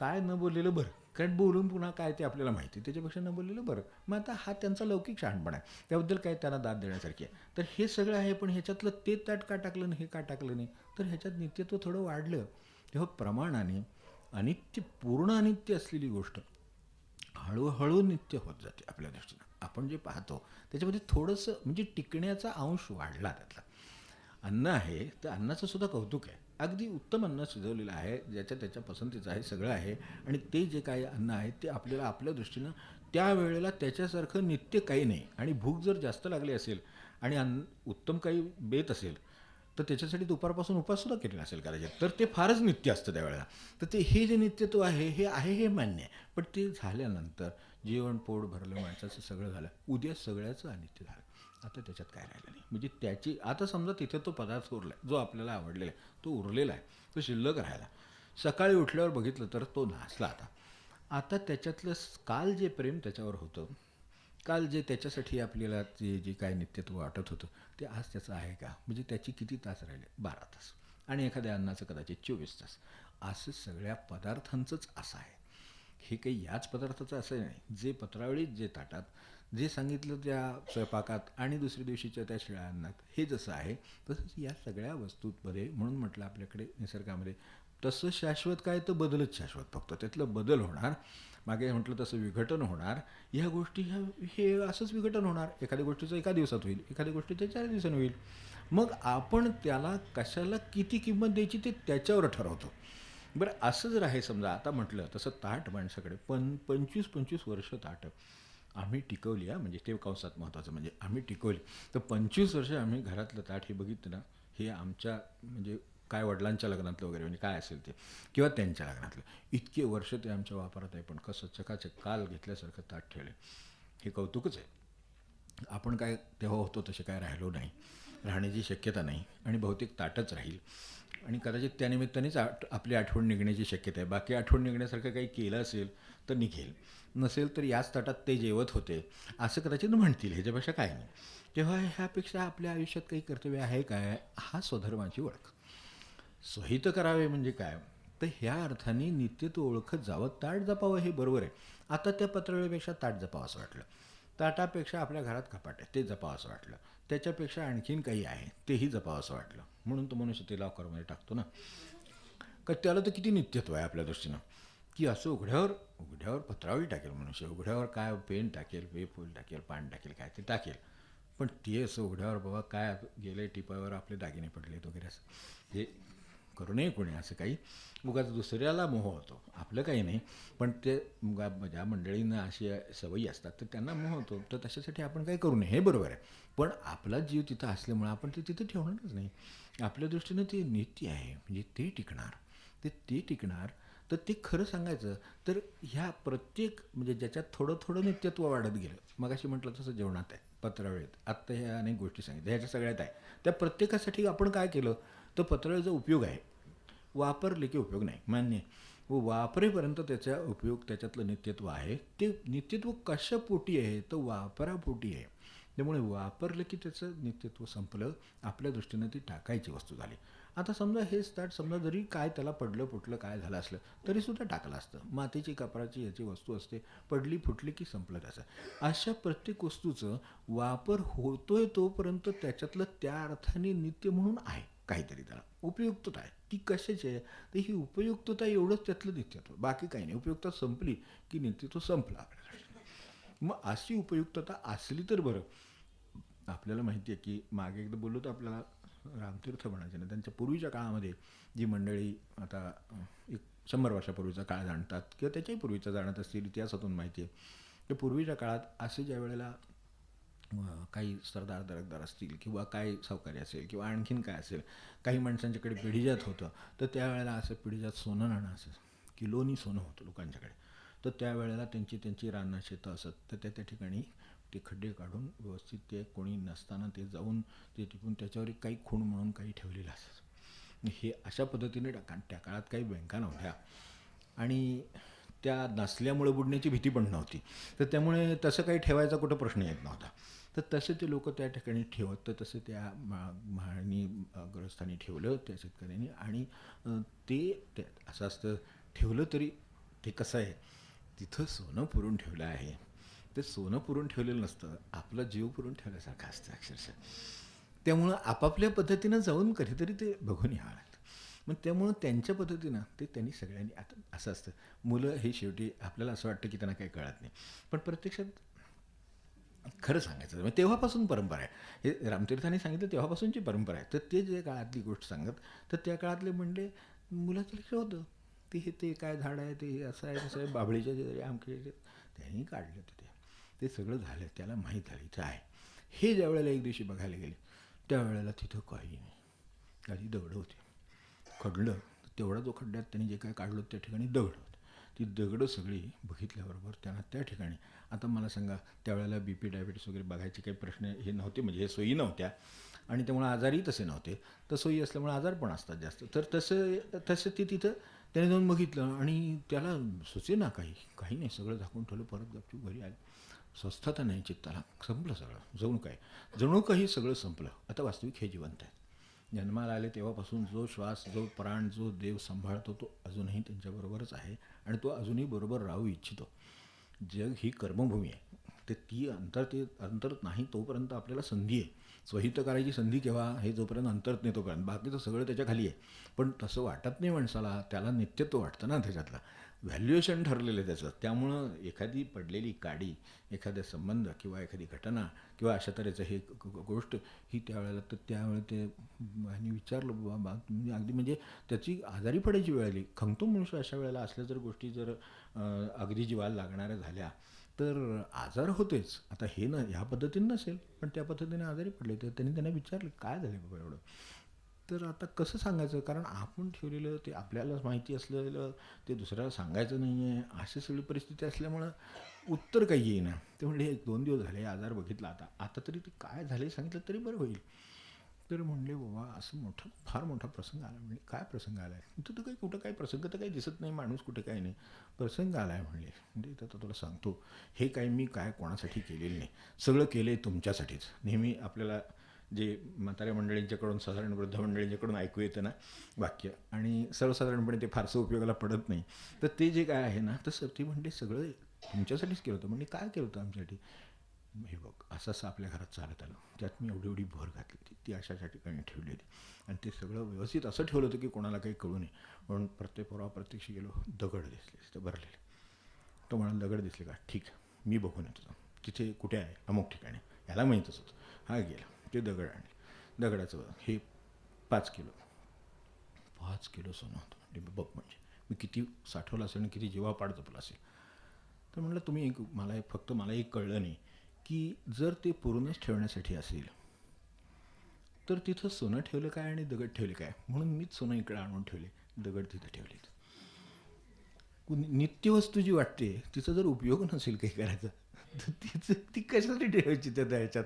काय न बोललेलं बरं, कारण बोलून पुन्हा काय ते आपल्याला माहिती, त्याच्यापेक्षा न बोललेलं बरं. मग आता हा त्यांचा लौकिक शहाणपणा आहे, त्याबद्दल काय त्यांना दाद देण्यासारखी आहे. तर हे सगळं आहे, पण ह्याच्यातलं ते ताट का टाकलं नाही, हे का टाकलं नाही, तर ह्याच्यात नित्यत्व थोडं वाढलं तेव्हा प्रमाणाने अनित्य, पूर्ण अनित्य असलेली गोष्ट हळूहळू नित्य होत जाते आपल्या दृष्टीनं. आपण जे पाहतो त्याच्यामध्ये थोडंसं म्हणजे टिकण्याचा अंश वाढला त्यातला. अन्न आहे तर अन्नाचं सुद्धा कौतुक आहे, अगदी उत्तम अन्न शिजवलेलं आहे, ज्याच्या त्याच्या पसंतीचं आहे, सगळं आहे. आणि ते जे काही अन्न आहे ते आपल्याला आपल्या दृष्टीनं त्यावेळेला त्याच्यासारखं नित्य काही नाही. आणि भूक जर जास्त लागली असेल आणि उत्तम काही बेत असेल तर त्याच्यासाठी दुपारपासून उपाससुद्धा केलेला असेल कदाचित, तर ते फारच नित्य असतं त्यावेळेला. तर ते हे जे नित्यत्व आहे हे मान्य आहे. पण ते झाल्यानंतर जेवण पोट भरलं, माणसाचं सगळं झालं, उद्या सगळ्याचं अनित्य झालं. आता त्याच्यात काय राहिलं नाही. म्हणजे त्याची आता समजा तिथे तो पदार्थ उरला आहे जो आपल्याला आवडलेला आहे, तो उरलेला आहे, तो शिल्लक राहिला. सकाळी उठल्यावर बघितलं तर तो नासला. आता त्याच्यातलं काल जे प्रेम त्याच्यावर होतं, काल जे त्याच्यासाठी आपल्याला ते जे काय नित्यत्व वाटत होतं ते आज त्याचं आहे का? म्हणजे त्याची किती तास राहिले? 12 तास. आणि एखाद्या अन्नाचं कदाचित 24 तास. असं सगळ्या पदार्थांचंच असं आहे. हे काही याच पदार्थाचं असं नाही. जे पत्रावळीत, जे ताटात, जे सांगितलं त्या स्वयंपाकात आणि दुसऱ्या दिवशीच्या त्या शिळ्या अन्नात, हे जसं आहे तसंच या सगळ्या वस्तूंमध्ये. म्हणून म्हटलं आपल्याकडे निसर्गामध्ये तसं शाश्वत काय तर बदलच शाश्वत. फक्त त्यातलं बदल होणार, मागे म्हटलं तसं विघटन होणार. ह्या गोष्टी हे असंच विघटन होणार. एखाद्या गोष्टीचं एका दिवसात होईल, एखाद्या गोष्टीचं 4 दिवसांनी होईल. मग आपण त्याला कशाला किती किंमत द्यायची ते त्याच्यावर ठरवतो. बरं, असं जर आहे समजा, आता म्हटलं तसं ताट माणसाकडे 25-25 वर्ष ताट आम्ही टिकवली. म्हणजे ते कंसात महत्त्वाचं, म्हणजे आम्ही टिकवली. तर 25 वर्ष आम्ही घरातलं ताट हे बघितलं ना, हे आमच्या म्हणजे काय वडिलांच्या लग्नातलं वगैरे म्हणजे काय असेल ते, किंवा त्यांच्या लग्नातलं, इतके वर्ष ते आमच्या वापरात आहे. पण कसं चकाचक काल घेतल्यासारखं ताट ठेवले, हे कौतुकच आहे. आपण काय तेव्हा होतो तसे काय राहिलो नाही, राहण्याची शक्यता नाही. आणि बहुतेक ताटच राहील. आणि कदाचित त्यानिमित्तानेच आपली आठवण निघण्याची शक्यता आहे. बाकी आठवण निघण्यासारखं काही केलं असेल तर निघेल, नसेल तर याच ताटात ते जेवत होते असं कदाचित म्हणतील. ह्याच्यापेक्षा काय नाही. तेव्हा ह्यापेक्षा आपल्या आयुष्यात काही कर्तव्य आहे काय? हा स्वधर्माची ओळख. स्वहित करावे म्हणजे काय? तर ह्या अर्थाने नित्यत्व ओळखत जावं, ताट जपावं, हे बरोबर आहे. आता त्या पत्रावळीपेक्षा ताट जपावं असं वाटलं, ताटापेक्षा आपल्या घरात कपाट आहे ते जपावं असं वाटलं, त्याच्यापेक्षा आणखीन काही आहे तेही जपावं असं वाटलं. म्हणून तो मनुष्य ते लॉकरमध्ये टाकतो ना. का त्याला तर किती नित्यत्व आहे आपल्या दृष्टीनं, की असं उघड्यावर पत्रावळी टाकेल मनुष्य, उघड्यावर काय पेन टाकेल, फूल टाकेल, पान टाकेल, काय ते टाकेल. पण ते असं उघड्यावर बाबा काय गेले टिपावर आपले दागिने पडलेत वगैरे असं हे करू नये कोणी. असं काही उगाच दुसऱ्याला मोह होतो, आपलं काही नाही. पण ते ज्या मंडळींना अशी सवयी असतात तर त्यांना मोह होतो, तर तशासाठी आपण काही करू नये, हे बरोबर आहे. पण आपला जीव तिथं असल्यामुळे आपण ते तिथं ठेवणारच नाही. आपल्या दृष्टीनं ते नित्य आहे, म्हणजे ते टिकणार. ते टिकणार. तर ते खरं सांगायचं तर ह्या प्रत्येक म्हणजे ज्याच्यात थोडं थोडं नित्यत्व वाढत गेलं, मग अशी म्हटलं तसं जेवणात आहे, पत्रावळीत, आत्ता ह्या अनेक गोष्टी सांगितल्या, ह्याच्या सगळ्यात आहे. त्या प्रत्येकासाठी आपण काय केलं तर पत्रावळीचा उपयोग आहे, वापरले की उपयोग नाही, मान्य आहे. व वापरेपर्यंत त्याचा उपयोग, त्याच्यातलं नित्यत्व आहे. ते नित्यत्व कशापोटी आहे तर वापरापोटी आहे. त्यामुळे वापरलं की त्याचं नित्यत्व संपलं, आपल्या दृष्टीनं ती टाकायची वस्तू झाली. आता समजा हेच ताट समजा जरी काय त्याला पडलं फुटलं काय झालं असलं तरीसुद्धा टाकलं असतं. मातीची कपराची याची वस्तू असते, पडली फुटली की संपलं त्याचं. अशा प्रत्येक वस्तूचं वापर होतोय तोपर्यंत त्याच्यातलं त्या अर्थाने नित्य म्हणून आहे, काहीतरी त्याला उपयुक्तता आहे. ती कशाची आहे तर ही उपयुक्तता, एवढंच त्यातलं नित्यत्व, बाकी काही नाही. उपयुक्तता संपली की नित्यत्व संपलं आपल्याला. मग अशी उपयुक्तता असली तर बरं. आपल्याला माहिती आहे की मागे एकदा बोललो तर आपल्याला रामतीर्थ म्हणायचे ना, त्यांच्या पूर्वीच्या काळामध्ये जी मंडळी आता 100 वर्षापूर्वीचा काळ जाणतात किंवा त्याच्याही पूर्वीचा जाणत असतील, इतिहासातून माहिती आहे. तर पूर्वीच्या काळात असे ज्या वेळेला काही सरदार दरकदार असतील किंवा काय सावकारी असेल किंवा आणखीन काय असेल, काही माणसांच्याकडे पिढीजात होतं, तर त्यावेळेला असं पिढीजात सोनं नाणं असं किलोनी सोनं होतं लोकांच्याकडे. तर त्यावेळेला त्यांची रानं शेतं असत, तर त्या ठिकाणी ते खड्डे काढून व्यवस्थित ते कोणी नसताना ते जाऊन ते टिपून त्याच्यावर एक काही खूण म्हणून काही ठेवलेलं असतं. हे अशा पद्धतीने त्या काळात काही बँका नव्हत्या आणि त्या नसल्यामुळे बुडण्याची भीती पण नव्हती, तर त्यामुळे तसं काही ठेवायचा कुठं प्रश्न येत नव्हता. तर तसे ते लोक त्या ठिकाणी ठेवत, तर तसं त्या म्हाळणी ग्रस्थांनी ठेवलं त्या शेतकऱ्यांनी. आणि ते असं असतं ठेवलं तरी ते कसं आहे, तिथं सोनं पुरून ठेवलं आहे. ते सोनं पुरून ठेवलेलं नसतं, आपला जीव पुरून ठेवल्यासारखं असतं अक्षरशः. त्यामुळं आपापल्या पद्धतीनं जाऊन कधीतरी ते बघून यावं लागतं. मग त्यामुळं त्यांच्या पद्धतीनं ते त्यांनी सगळ्यांनी, आता असं असतं, मुलं हे शेवटी आपल्याला असं वाटतं की त्यांना काही कळत नाही, पण प्रत्यक्षात खरं सांगायचं म्हणजे तेव्हापासून परंपरा आहे. हे रामतीर्थांनी सांगितलं तेव्हापासूनची परंपरा आहे. तर ते जे काळातली गोष्ट सांगत, तर त्या काळातले म्हणजे मुलाचं लक्ष होतं. ते काय झाड आहे, ते हे असं आहे तसं आहे, बाभळीच्या जे आमचे त्यांनी काढलं होतं ते सगळं झालं. त्याला माहीत झालं इथं आहे. हे ज्या वेळेला एक दिवशी बघायला गेले, त्यावेळेला तिथं काही नाही, काही दगडं होते. खडलं तेवढा जो खड्ड्यात त्यांनी जे काय काढलं त्या ठिकाणी दगड होते. ती दगडं सगळी बघितल्याबरोबर त्यांना त्या ठिकाणी, आता मला सांगा, त्यावेळेला BP डायबिटीस वगैरे बघायचे काही प्रश्न हे नव्हते, म्हणजे हे सोयी नव्हत्या आणि त्यामुळे आजारही तसे नव्हते. तर सोयी असल्यामुळे आजार पण असतात जास्त. तर तसं ते तिथं त्याने जाऊन बघितलं आणि त्याला सुचे ना काही नाही, सगळं झाकून ठेवलं. परत गपचूप घरी आले. स्वस्थता नाही चित्ताला, संपलं सगळं. जणू काही सगळं संपलं. आता वास्तविक हे जिवंत आहे. जन्माला आले तेव्हापासून जो श्वास, जो प्राण, जो देव सांभाळतो तो अजूनही त्यांच्याबरोबरच आहे आणि तो अजूनही बरोबर राहू इच्छितो. जग ही कर्मभूमी आहे. ते अंतरत नाही तोपर्यंत आपल्याला संधी आहे. स्वहित करायची संधी केव्हा, हे जोपर्यंत अंतरत नाही तोपर्यंत. बाकीचं सगळं त्याच्या खाली आहे. पण तसं वाटत नाही माणसाला, त्याला नित्यत्व वाटतं ना त्याच्यातलं. व्हॅल्युएशन ठरलेलं आहे त्याचं. त्यामुळं एखादी पडलेली काडी, एखादा संबंध किंवा एखादी घटना किंवा अशा तऱ्हेचं हे गोष्ट ही त्यावेळेला, तर त्यावेळेला ते आणि विचारलं बाबा तुम्ही अगदी म्हणजे त्याची आजारी पडायची वेळ आली. खंगतो मनुष्य अशा वेळेला. असल्या जर गोष्टी जर अगदी जीवाला लागणाऱ्या झाल्या तर आजार होतेच. आता हे ना ह्या पद्धतीने नसेल, पण त्या पद्धतीने आजारी पडले. तर त्यांना विचारलं काय झालं बाबा एवढं. तर आता कसं सांगायचं, कारण आपण ठेवलेलं ते आपल्यालाच माहिती असलेलं ते दुसऱ्याला सांगायचं नाही आहे, अशी सगळी परिस्थिती असल्यामुळं उत्तर काही येईना. ते म्हणले 1-2 दिवस झाले आजार बघितला, आता तरी ते काय झाले सांगितलं तरी बरं होईल. तर म्हणले बाबा असं फार मोठा प्रसंग आला. म्हणजे काय प्रसंग आला आहे, इथं तर काही कुठं काही प्रसंग तर काही दिसत नाही, माणूस कुठे काही नाही, प्रसंग आला आहे म्हणले. म्हणजे इथं तर तुला सांगतो, हे काही मी काय कोणासाठी केलेलं नाही, सगळं केलं आहे तुमच्यासाठीच. नेहमी आपल्याला जे म्हाताऱ्या मंडळींच्याकडून, साधारण वृद्ध मंडळींच्याकडून ऐकू येतं ना वाक्य, आणि सर्वसाधारणपणे ते फारसं उपयोगाला पडत नाही, तर ते जे काय आहे ना, तर ती म्हणते सगळं तुमच्यासाठीच केलं होतं. म्हणजे काय केलं होतं आमच्यासाठी. हे बघ असं आपल्या घरात चालत आलं, त्यात मी एवढी भर घातली होती, ती अशा ठिकाणी ठेवली होती आणि ते सगळं व्यवस्थित असं ठेवलं होतं की कोणाला काही कळू नये. म्हणून प्रत्यक्षी गेलो, दगड दिसले तिथं भरलेले. तो म्हणाला दगड दिसले का, ठीक आहे मी बघून येतो. तिथे कुठे आहे, अमुक ठिकाणी. ह्याला माहीतच होतं. हा गेला, ते दगड आणले. दगडाचं हे 5 किलो सोनं होतं. म्हणजे बघ, म्हणजे मी किती साठवलं असेल आणि किती जीवापाड जपलं असेल. तर म्हटलं तुम्ही मला एक कळलं नाही की जर ते पुरूनच ठेवण्यासाठी असेल तर तिथं सोनं ठेवलं काय आणि दगड ठेवले काय. म्हणून मीच सोनं इकडे आणून ठेवले, दगड तिथं ठेवले. नित्यवस्तू जी वाटते तिचा जर उपयोग नसेल काही करायचा तर ती कशासाठी ठेवायची त्या ह्याच्यात,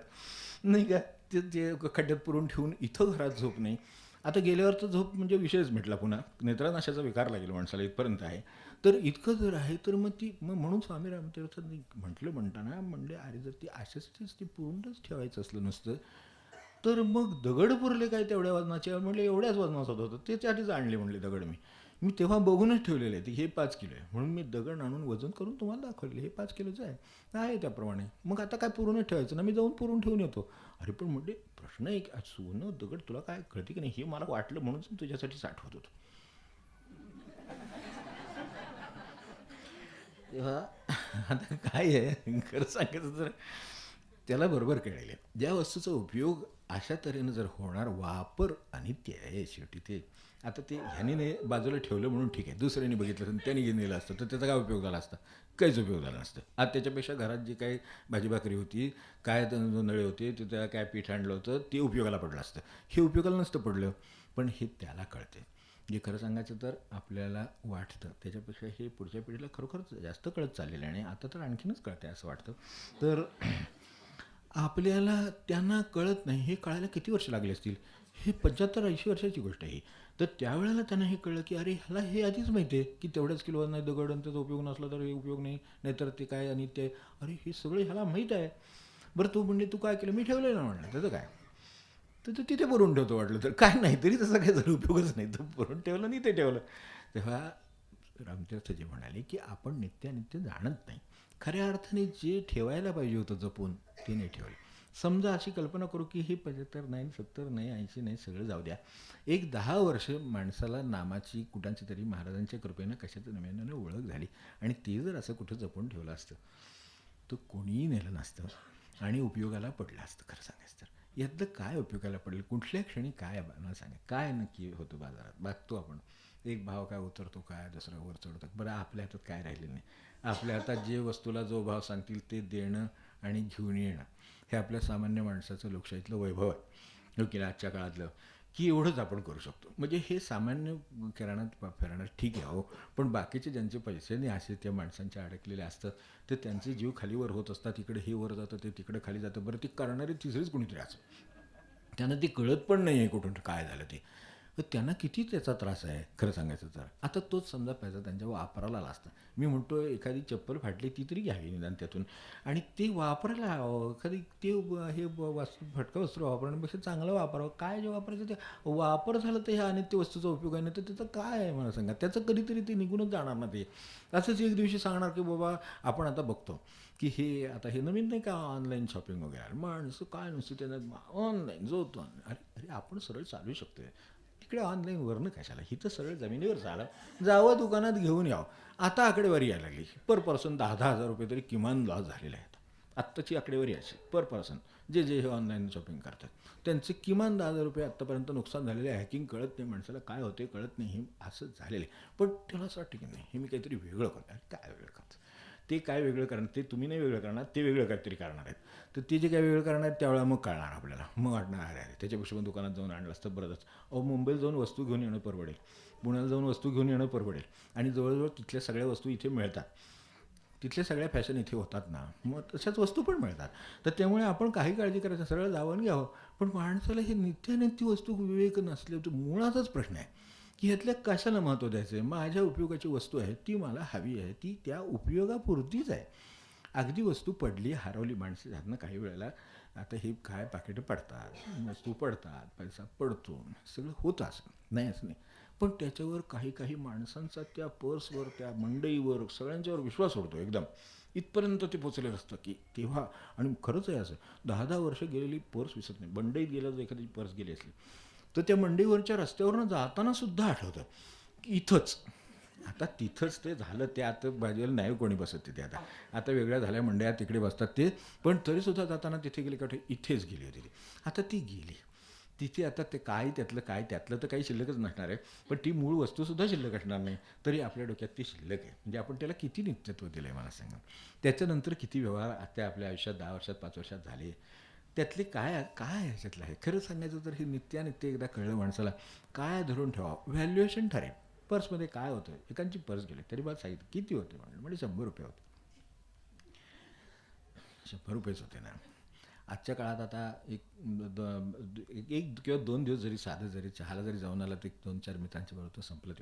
नाही का. ते खड्ड्यात पुरून ठेवून इथं घरात झोप नाही. आता गेल्यावर तर झोप म्हणजे विषयच मिटला. पुन्हा नेत्रनाशाचा विकार लागेल माणसाला, इथपर्यंत आहे. तर इतकं जर आहे तर मग म्हणून स्वामी रामतीर्थांनी म्हणताना म्हणले, अरे जर ती अशासाठीच ती पुरूनच ठेवायचं असलं नसतं तर मग दगड पुरले काय तेवढ्या वजनाचे. म्हणले एवढ्याच वजनाचं होतं, त्याच्यासाठीच आणले म्हणले दगड. मी तेव्हा बघूनच ठेवलेलं आहे, हे 5 किलो आहे म्हणून मी दगड आणून वजन करून तुम्हाला दाखवले, हे 5 किलोचं आहे त्याप्रमाणे. मग आता काय पुरूनच ठेवायचं ना, मी जाऊन पुरून ठेवून येतो. अरे पण म्हणजे प्रश्न आहे की सोनं दगड तुला काय कळते की नाही, हे मला वाटलं म्हणून तुझ्यासाठी साठवत होतो. तेव्हा आता काय आहे, खरं सांगायचं तर त्याला बरोबर कळले. ज्या वस्तूचा उपयोग अशा तऱ्हेनं जर होणार, वापर अनित्य आहे शेवटी. ते आता ते ह्याने बाजूला ठेवलं म्हणून ठीक आहे, दुसऱ्याने बघितलं तर त्याने नेलं असतं तर त्याचा काय उपयोग झाला असता, काहीच उपयोग झाला नसतं. आज त्याच्यापेक्षा घरात जे काही भाजीभाकरी होती, काय नळे होते, तिथं काय पीठ आणलं होतं, ते उपयोगाला पडलं असतं. हे उपयोगाला नसतं पडलं, पण हे त्याला कळते. जे खरं सांगायचं तर आपल्याला वाटतं त्याच्यापेक्षा हे पुढच्या पिढीला खरोखरच जास्त कळत चाललेलं आहे आणि आता तर आणखीनच कळते असं वाटतं. तर आपल्याला त्यांना कळत नाही, हे कळायला किती वर्ष लागली असतील. हे 75-80 वर्षाची गोष्ट आहे. तर त्यावेळेला त्यांना हे कळलं की अरे ह्याला हे आधीच माहिती आहे की तेवढ्याच किलो नाही दगड, आणि त्याचा उपयोग नसला तर हे उपयोग नाही, नाहीतर ते काय आणि ते, अरे हे सगळं ह्याला माहीत आहे. बरं तू म्हणजे तू काय केलं, मी ठेवलं ना म्हणलं, त्याचं काय, तर तिथे भरून ठेवतो वाटलं तर, काय नाही तरी तसा काय जर उपयोगच नाही, तर भरून ठेवलं नाही ते ठेवलं. तेव्हा रामतीर्थजी म्हणाले की आपण नित्यानित्य जाणत नाही. खऱ्या अर्थाने जे ठेवायला पाहिजे होतं जपून ते नाही ठेवलं. समजा अशी कल्पना करू की हे 75 नाही, 70 नाही, 80 नाही, सगळं जाऊ द्या. एक 10 वर्ष माणसाला नामाची कुठांची तरी महाराजांच्या कृपेनं कशाचं नव्यानं ओळख झाली आणि ते जर असं कुठं जपून ठेवलं असतं तर कोणीही नेलं नसतं आणि उपयोगाला पडलं असतं. खरं सांगायचं तर यातलं काय उपयोगाला पडलं, कुठल्या क्षणी काय मला सांगा, काय नक्की होतं बाजारात बघतो आपण. एक भाव काय उतरतो, काय दुसरा वर चढतो. बरं आपल्या हातात काय राहिलेलं नाही. आपल्या हातात जे वस्तूला जो भाव सांगतील ते देणं आणि घेऊन येणं हे आपल्या सामान्य माणसाचं लोकशाहीतलं वैभव आहे. ओके, आजच्या काळातलं की एवढंच आपण करू शकतो. म्हणजे हे सामान्य किराणात फिरणार ठीक आहे हो, पण बाकीचे ज्यांचे पैसे असे त्या माणसांच्या अडकलेले असतात तर त्यांचे जीव खालीवर होत असतात. इकडे हे वर जातं, ते तिकडे खाली जातं. बरं, ते करणारे तिसरेच कोणीतरी असं, त्यांना ते कळत पण नाही आहे कुठून काय झालं ते. तर त्यांना किती त्याचा त्रास आहे खरं सांगायचं तर. आता तोच समजा पैसा त्यांच्या वापराला असता. मी म्हणतो एखादी चप्पल फाटली ती तरी घ्यावी निदान त्यातून आणि ते वापरायला हवं. कधी ते हे वस्तू फटकं वस्तू वापरण्यापेक्षा चांगलं वापरावं. काय जे वापरायचं ते वापर झालं तर ह्या अनित्य वस्तूचा उपयोग आहे. नाही तर त्याचं काय आहे मला सांगा. त्याचं कधीतरी ते निघूनच जाणार ना ते. असंच एक दिवशी सांगणार की बाबा आपण आता बघतो की हे आता हे नवीन नाही का ऑनलाईन शॉपिंग वगैरे. माणसं काय नुसतं त्यांना ऑनलाईन जो तो अरे अरे आपण सरळ चालू शकतो. तिकडे ऑनलाईनवरनं कशाला, ही तर सरळ जमिनीवर झालं. जावं दुकानात घेऊन यावं. आता आकडेवारी यायला लागली. पर पर्सन 10,000 रुपये तरी किमान लॉस झालेले आहेत. आत्ताची आकडेवारी अशी पर पर्सन जे हे ऑनलाईन शॉपिंग करतात त्यांचे किमान 10,000 रुपये आत्तापर्यंत नुकसान झालेले आहे. हॅकिंग कळत नाही माणसाला, काय होते कळत नाही, हे असं झालेलं आहे. पण त्याला असं वाटतं की नाही हे मी काहीतरी वेगळं करतो. काय वेगळं करतो ते, काय वेगळं करणार ते तुम्ही नाही वेगळं करणार, ते वेगळं काहीतरी करणार आहेत. तर ते जे काय वेगळं करणार आहेत त्यावेळेला मग कळणार आपल्याला. मग वाटणार अरे अरे त्याच्यापेक्षा मग दुकानात जाऊन आणलं असतं बरंच. मुंबईला जाऊन वस्तू घेऊन येणं परवडेल, पुण्याला जाऊन वस्तू घेऊन येणं परवडेल आणि जवळजवळ तिथल्या सगळ्या वस्तू इथे मिळतात. तिथल्या सगळ्या फॅशन इथे होतात ना, मग तशाच वस्तू पण मिळतात. तर त्यामुळे आपण काही काळजी करायचं, सरळ जावं घ्यावं. पण माणसाला हे नित्यानित्य वस्तू विवेक नसले तर मुळाचाच प्रश्न आहे की ह्यातल्या कशाला महत्त्व द्यायचं आहे. माझ्या उपयोगाची वस्तू आहे ती मला हवी आहे, ती त्या उपयोगापुरतीच आहे. अगदी वस्तू पडली हरवली माणसं ह्यातनं काही वेळेला आता हे काय पाकिटं पडतात, वस्तू पडतात, पैसा पडतो, सगळं होतं असं नाही, असं नाही. पण त्याच्यावर काही काही माणसांचा त्या पर्सवर, त्या मंडईवर, सगळ्यांच्यावर विश्वास उडतो एकदम. इथपर्यंत ते पोचलेलं असतं की तेव्हा. आणि खरंच आहे असं 10-10 वर्ष गेलेली पर्स विसरत नाही. मंडईत गेलं जर एखादी पर्स गेली असली तर त्या मंडईवरच्या रस्त्यावरनं जाताना सुद्धा आठवतं की इथंच. आता तिथंच ते झालं, ते आता बाजूला नाही कोणी बसत तिथे. आता वेगळ्या झाल्या मंडया, तिकडे बसतात ते. पण तरीसुद्धा जाताना तिथे गेले का इथेच गेली होती ती. आता ती गेली तिथे. आता ते काय त्यातलं काय, त्यातलं तर काही शिल्लकच नसणार आहे. पण ती मूळ वस्तूसुद्धा शिल्लक असणार नाही. तरी आपल्या डोक्यात ती शिल्लक आहे. म्हणजे आपण त्याला किती नित्यत्व दिलं आहे मला सांगा. त्याच्यानंतर किती व्यवहार आता आपल्या आयुष्यात 10 वर्षात 5 वर्षात झाले. त्यातले काय काय ह्याच्यातलं आहे खरं सांगायचं तर. हे नित्यानित्य एकदा कळलं माणसाला काय धरून ठेवावं. व्हॅल्युएशन ठरेल. पर्समध्ये काय होतं, एकांची पर्स गेली तरी मला सांगितलं किती होते म्हणजे 100 रुपये होते. 100 रुपयेच होते ना. आजच्या काळात आता एक किंवा 2 दिवस जरी साधं जरी चहाला जरी जाऊन आला तर 2-4 मित्रांच्या बरोबर संपलं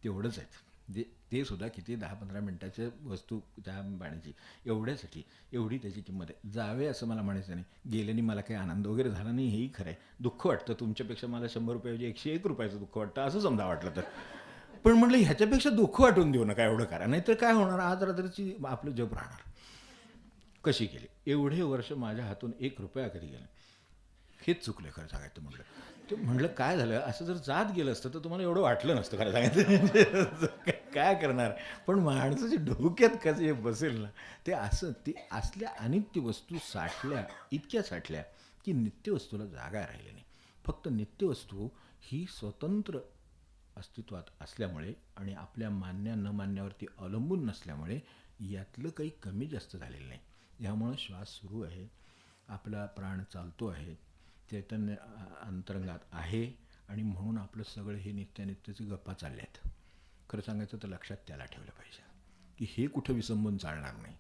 तेवढंच आहेत. जे ते सुद्धा किती 10-15 मिनटाच्या वस्तू त्या बाण्याची एवढ्यासाठी एवढी त्याची किंमत आहे. जावे असं मला म्हणायचं नाही. गेल्याने मला काही आनंद वगैरे झाला नाही हेही खरं आहे. दुःख वाटतं तुमच्यापेक्षा मला 100 रुपयाऐवजी 101 रुपयाचं दुःख वाटतं असं समजा वाटलं तर. पण म्हटलं ह्याच्यापेक्षा दुःख वाटून देऊ नका, एवढं करा. नाहीतर काय होणार, आज रात्रीची आपलं जप राहणार. कशी केली एवढे वर्ष माझ्या हातून 1 रुपया कधी गेला, हेच चुकलं खरं सांगायचं. म्हटलं ते म्हटलं काय झालं असं जर जात गेलं असतं तर तुम्हाला एवढं वाटलं नसतं खरं सांगायचं. काय करणार. पण माणसाच्या डोक्यात कसं हे बसेल ना ते असं. ते असल्या अनित्य वस्तू साठल्या, इतक्या साठल्या की नित्यवस्तूला जागा राहिली नाही. फक्त नित्यवस्तू ही स्वतंत्र अस्तित्वात असल्यामुळे आणि आपल्या मान्य न मान्यावरती अवलंबून नसल्यामुळे यातलं काही कमी जास्त झालेलं नाही. यामुळं श्वास सुरू आहे, आपला प्राण चालतो आहे, चैतन्य अंतरंगात आहे आणि म्हणून आपलं सगळं हे नित्यानित्यची गप्पा चालल्या आहेत. खरं सांगायचं तर लक्षात त्याला ठेवलं पाहिजे की हे कुठं विसंबून चालणार नाही.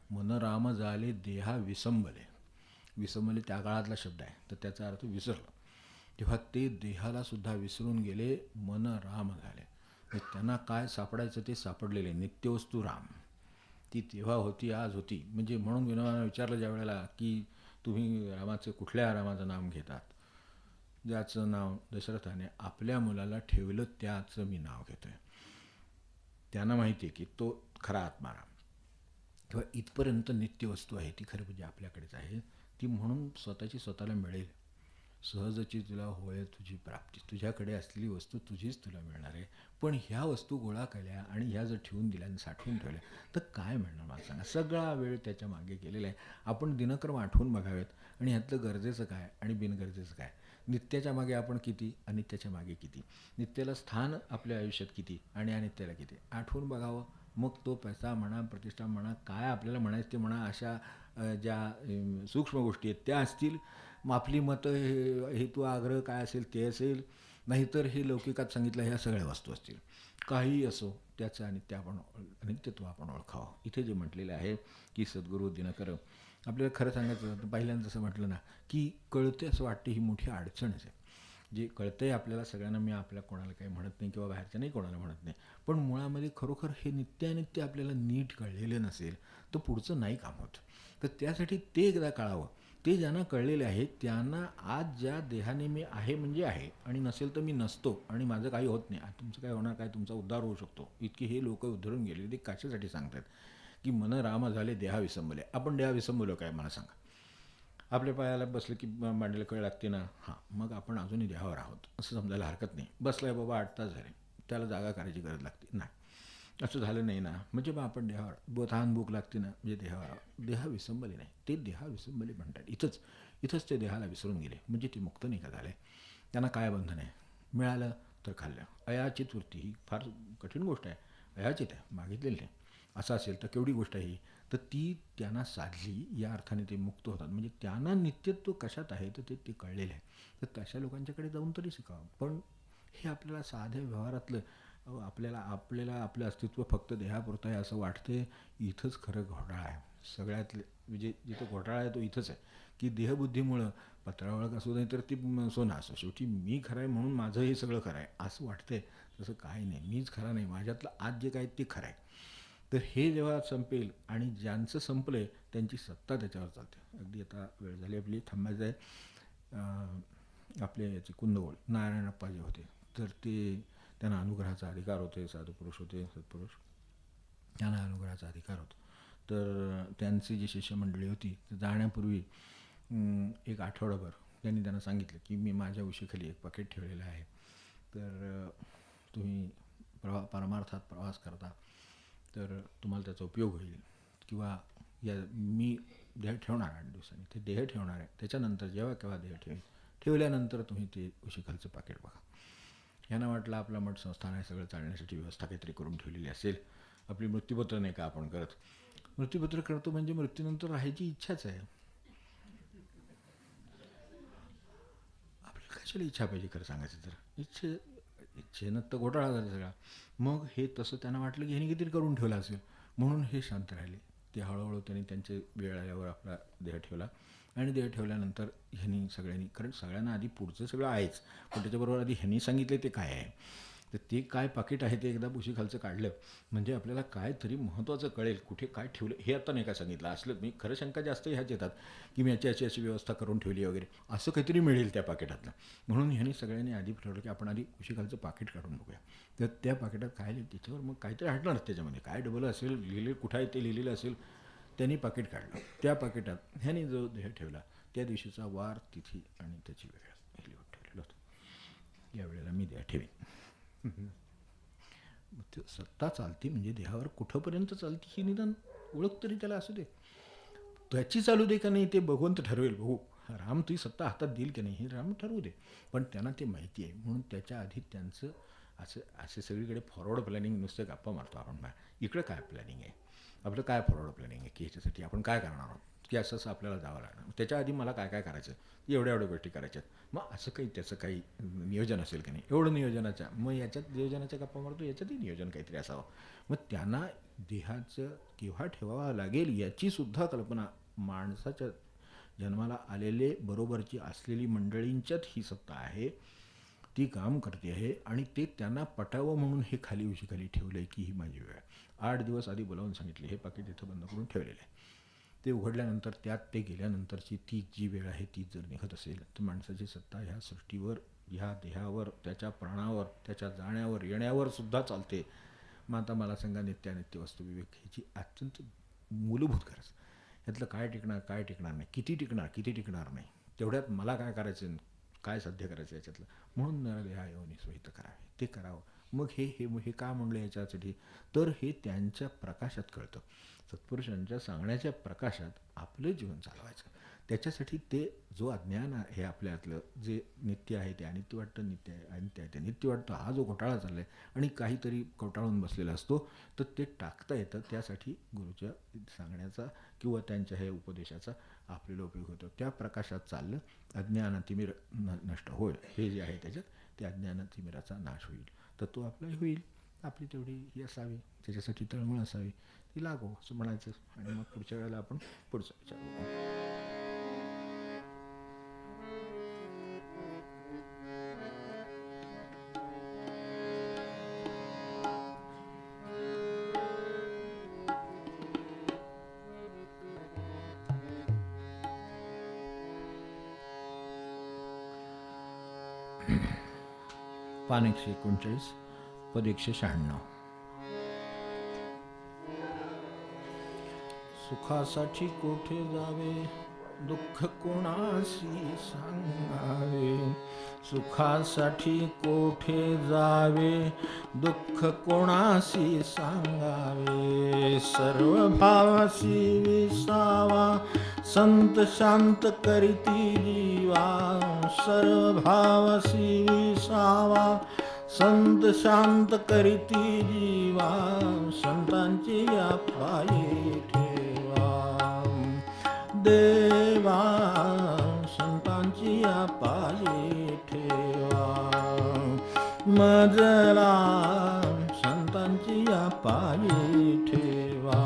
मन राम झाले देहा विसंबले. विसंबले त्या काळातला शब्द आहे, तर त्याचा अर्थ विसरलं. तेव्हा ते देहाला सुद्धा विसरून गेले, मन राम झाले. त्यांना काय सापडायचं ते सापडलेले. नित्यवस्तू राम ती तेव्हा होती, आज होती. म्हणजे म्हणून विनोबानं विचारलं ज्या वेळेला की तुम्ही रामाचं कुठल्या रामाचं नाम घेतात, ज्याचं नाव दशरथाने आपल्या मुलाला ठेवलं त्याचं मी नाव घेतोय. त्यांना माहिती आहे की तो खरा आत्माराम किंवा इथपर्यंत नित्य वस्तू आहे ती खरं म्हणजे आपल्याकडेच आहे, ती म्हणून स्वतःची स्वतःला मिळेल. सहजची तुला होय तुझी प्राप्ती, तुझ्याकडे असलेली वस्तू तुझीच तुला मिळणार आहे. पण ह्या वस्तू गोळा केल्या आणि ह्या जर ठेवून दिल्या आणि साठवून ठेवल्या तर काय मिळणार मला सांगा. सगळा वेळ त्याच्या मागे गेलेला आहे. आपण दिनक्रम आठवून बघावेत आणि ह्यातलं गरजेचं काय आणि बिनगरजेचं काय. नित्याच्या मागे आपण किती, अनित्याच्या मागे किती, नित्याला स्थान आपल्या आयुष्यात किती आणि अनित्याला किती आठवून बघावं. मग तो पैसा म्हणा, प्रतिष्ठा म्हणा, काय आपल्याला म्हणायचं ते म्हणा, अशा ज्या सूक्ष्म गोष्टी आहेत त्या असतील. मग आपली मतं, हेतू, आग्रह काय असेल ते असेल. नाहीतर हे लौकिकात सांगितलं ह्या सगळ्या वस्तू असतील. काहीही असो त्याचं अनित्यत्व आपण ओळखावं. इथे जे म्हटलेलं आहे की सद्गुरू दिनकर आपल्याला खरं सांगायचं तर पहिल्यांदा जसं म्हटलं ना की कळते असं वाटते ही मोठी अडचणच आहे. जे कळतंय आपल्याला सगळ्यांना, मी आपल्या कोणाला काही म्हणत नाही किंवा बाहेरच्या नाही कोणाला म्हणत नाही, पण मुळामध्ये खरोखर हे नित्यानित्य आपल्याला नीट कळलेलं नसेल तर पुढचं नाही काम होत. तर त्यासाठी ते एकदा कळावं. ते ज्यांना कळलेले आहे त्यांना आज ज्या देहाने मी आहे म्हणजे आहे आणि नसेल तर मी नसतो आणि माझं काही होत नाही, तुमचं काय होणार, काय तुमचा उद्धार होऊ शकतो, इतकी हे लोक उद्धरून गेले. ते कशासाठी सांगतात की मन राम झाले देहा विसंबले. आपण देहा विसंबलो काय मला सांगा. आपल्या पायाला बसलं की मांडीला कळ लागते ना, हां, मग आपण अजूनही देहावर आहोत असं समजायला हरकत नाही. बसलाय बाबा 8 तास झाले, त्याला जागा करायची गरज लागते नाही, असं झालं नाही ना, म्हणजे मग आपण देहावर तहान भूक लागते ना, म्हणजे देहावर. देहा विसंबले नाही, ते देहा विसंबले म्हणतात. इथंच ते देहाला विसरून गेले, म्हणजे ते मुक्त नाही का झाले. त्यांना काय बंधन आहे, मिळालं तर खाल्लं. अयाचित वृत्ती ही फार कठीण गोष्ट आहे, अयाचित आहे, मागितलेली नाही. असं असेल तर केवढी गोष्ट आहे ही. तर ती त्यांना साधली, या अर्थाने ते मुक्त होतात. म्हणजे त्यांना नित्यत्व कशात आहे तर ते कळलेलं आहे. तर तशा लोकांच्याकडे जाऊन तरी शिकावं. पण हे आपल्याला साध्या व्यवहारातलं आपल्याला आपलं अस्तित्व फक्त देहापुरतं आहे असं वाटते. इथंच खरं घोटाळा आहे सगळ्यातले. म्हणजे जिथं घोटाळा आहे तो इथंच आहे की देहबुद्धीमुळं पत्रावळक असू नाही तर ती सोनं असो, शेवटी मी खरं आहे म्हणून माझं हे सगळं खरं आहे असं वाटतंय. तसं काही नाही, मीच खरं नाही, माझ्यातलं आज जे काय ते खरं आहे. तर हे जेव्हा संपेल आणि ज्यांचं संपलं आहे त्यांची सत्ता त्याच्यावर चालते. अगदी आता वेळ झाली आपली, थांबायचं आहे. आपले याचे कुंदवळ नारायणप्पा जे होते तर त्यांना अनुग्रहाचा अधिकार होते, साधुपुरुष होते, सत्पुरुष, त्यांना अनुग्रहाचा अधिकार होता. तर त्यांची जी शिष्यमंडळी होती तर जाण्यापूर्वी एक आठवडाभर त्यांनी त्यांना सांगितलं की मी माझ्या उशीखाली एक पाकिट ठेवलेलं आहे, तर तुम्ही परमार्थात प्रवास करता तर तुम्हाला त्याचा उपयोग होईल. किंवा मी देह ठेवणार 8 दिवसांनी, ते देह ठेवणार आहे, त्याच्यानंतर जेव्हा केव्हा देह ठेवल्यानंतर तुम्ही ते उशीखालचं पाकिट बघा. यांना वाटलं आपला मठ संस्थान आहे, सगळं चालण्यासाठी व्यवस्था काहीतरी करून ठेवलेली असेल. आपली मृत्यूपत्र नाही का आपण करत, मृत्यूपत्र करतो म्हणजे मृत्यूनंतर राहायची इच्छाच आहे. आपल्याला कशाला इच्छा पाहिजे खरं सांगायचं तर. इच्छेनं तर घोटाळा झाला सगळा. मग हे तसं त्यांना वाटलं की ह्यांनी कितीतरी करून ठेवलं असेल म्हणून हे शांत राहिले. ते हळूहळू त्यांनी त्यांचे वेळ आल्यावर आपला देह ठेवला आणि देह ठेवल्यानंतर ह्यांनी सगळ्यांनी, कारण सगळ्यांना आधी पुढचं सगळं आहेच पण त्याच्याबरोबर आधी ह्यांनी सांगितले ते काय आहे, तर ते काय पाकिट आहे ते एकदा उशीखालचं काढलं म्हणजे आपल्याला काय तरी महत्त्वाचं कळेल, कुठे काय ठेवलं. हे आता नाही का सांगितलं असलं, मी खरं शंका जास्त ह्याच येतात की मी याची अशी व्यवस्था करून ठेवली वगैरे, असं काहीतरी मिळेल त्या पाकिटातलं. म्हणून ह्यांनी सगळ्यांनी आधी ठरवलं की आपण आधी उशीखालचं पाकिट काढून बघूया. तर त्या पाकिटात काय लिहिलं त्याच्यावर मग काहीतरी हटणारच, त्याच्यामध्ये काय डबल असेल लिहिले, कुठं आहे ते लिहिलेलं असेल. त्यांनी पाकिट काढलं, त्या पाकिटात ह्यांनी जो देह ठेवला त्या दिवशीचा वार, तिथी आणि त्याची वेळ हे लिहून ठेवलेलं होतं. यावेळेला मी देह ठेवीन. मग सत्ता चालते म्हणजे देहावर कुठंपर्यंत चालते ही निदान ओळख तरी त्याला असू दे. त्याची चालू दे का नाही ते भगवंत ठरवेल. बघू राम तुझी सत्ता हातात देईल की नाही हे राम ठरवू दे, पण त्यांना ते माहिती आहे. म्हणून त्याच्या आधी त्यांचं असे सगळीकडे फॉरवर्ड प्लॅनिंग, नुसतं गप्पा मारतो आपण इकडं काय प्लॅनिंग आहे आपलं, काय फॉरवर्ड प्लॅनिंग आहे की ह्याच्यासाठी आपण काय करणार आहोत, की असं असं आपल्याला जावं लागणार, त्याच्या आधी मला काय काय करायचं, एवढ्या गोष्टी करायच्यात. मग असं काही त्याचं काही नियोजन असेल की नाही, एवढं नियोजनाच्या, मग याच्यात नियोजनाच्या गप्पा मारतो, याच्यातही नियोजन काहीतरी असावं. मग त्यांना देहाचं केव्हा ठेवावं लागेल याचीसुद्धा कल्पना माणसाच्या जन्माला आलेले बरोबरची असलेली मंडळींच्यात ही सत्ता आहे, ती काम करते आहे. आणि ते त्यांना पटावं म्हणून हे खाली उशीखाली ठेवलं आहे की ही माझी वेळ. 8 दिवस आधी बोलावून सांगितले हे पाकिट इथं बंद करून ठेवलेलं आहे. ते उघडल्यानंतर त्यात ते गेल्यानंतरची ती जी वेळ आहे ती जर निघत असेल तर माणसाची सत्ता ह्या सृष्टीवर, ह्या देहावर, त्याच्या प्राणावर, त्याच्या जाण्यावर येण्यावर सुद्धा चालते. मग आता मला सांगा, नित्यानित्य वस्तुविवेक ह्याची अत्यंत मूलभूत गरज. ह्यातलं काय टिकणार नाही, किती टिकणार नाही, तेवढ्यात मला काय करायचं, काय साध्य करायचं याच्यातलं. म्हणून नरदेहायोनी सोहित करावे, ते करावं. मग हे का म्हणलं याच्यासाठी, तर हे त्यांच्या प्रकाशात कळतं. सत्पुरुषांच्या सांगण्याच्या प्रकाशात आपलं जीवन चालवायचं. त्याच्यासाठी ते जो अज्ञान आहे आपल्यातलं, जे नित्य आहे ते अनित्य वाटतं, नित्य आहे अनित्य आहे ते नित्य वाटतं, हा जो घोटाळा चालला आहे आणि काहीतरी घोटाळून बसलेला असतो, तर ते टाकता येतं. त्यासाठी गुरुच्या सांगण्याचा किंवा त्यांच्या हे उपदेशाचा आपल्याला उपयोग होतो. त्या प्रकाशात चाललं, अज्ञानतिमिर नष्ट होईल. हे जे आहे त्याच्यात ते अज्ञानतिमिराचा नाश होईल, तर तो आपला होईल. आपली तेवढी ही असावी, त्याच्यासाठी तळमळ असावी, ती लागो असं म्हणायचं. आणि मग पुढच्या वेळेला आपण पुढचा विचार करू. पान 139, पद 196. सुखासाठी कोठे जावे, दुःख कोणाशी सांगावे. सुखासाठी कोठे जावे, दुःख कोणाशी सांगावे. सर्व भावाशी विसावा, संत शांत करीती जीवा. सर्व भावाशी विसावा, संत शांत करीती जीवा. संतांची या पायी ठेवा देवा, संतांची या पायी ठेवा. मजला संतांची या पायी ठेवा.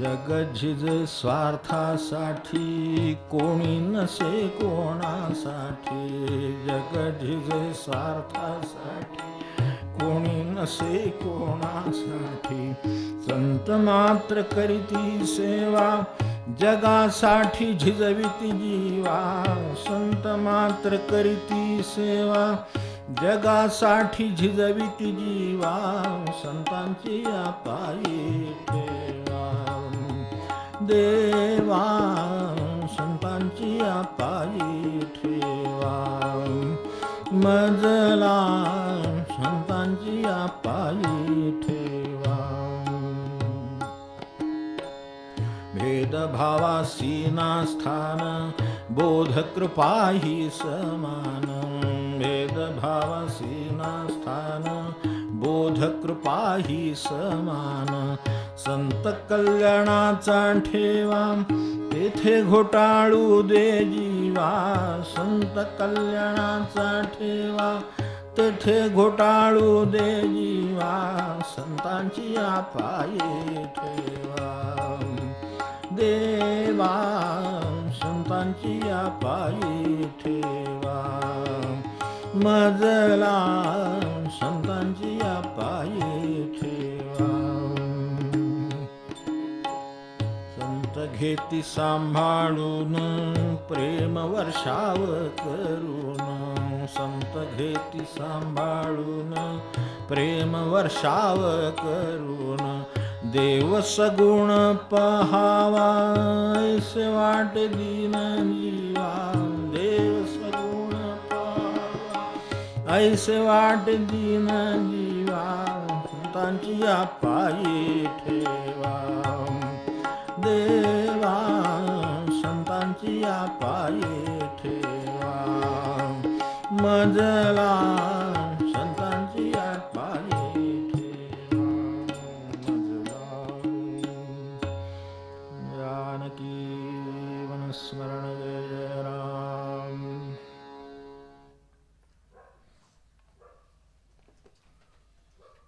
जग झिजे स्वार्थासाठी, कोणी नसे कोणासाठी. जग झिजे स्वार्थासाठी, कोणी नसे कोणासाठी. संत मात्र करीती सेवा, जगासाठी झिजविती जीवा. संत मात्र करीती सेवा, जगासाठी झिजविती जीवा. संतांची या पायी ठेवा देवा, संतांची या पायी ठेवा. मजला संतांची या पायी ठेवा. भेदभावासी ना स्थान, बोध कृपा ही समान. भेदभावासी ना स्थान, बोध कृपा ही समान. संत कल्याणाचा ठेवा, तेथे घोटाळू दे जीवा. संत कल्याणाचा ठेवा, तेथे घोटाळू दे जीवा. संतांची या पायी ठेवा देवा, संतांची या पायी ठेवा. मजला संतांची या पायी ठेवा. संत घेती सांभाळून, प्रेम वर्षाव करून. संत घेती सांभाळून, प्रेम वर्षाव करून. देव सगुण पहावा, ऐसे वाटे दीन जीवा. देव सगुण पहावा, ऐसे वाटे दीन जीवा. संतांची या पायी ठेवा देवा, संतांची या पायी ठेवा. मजला संतांची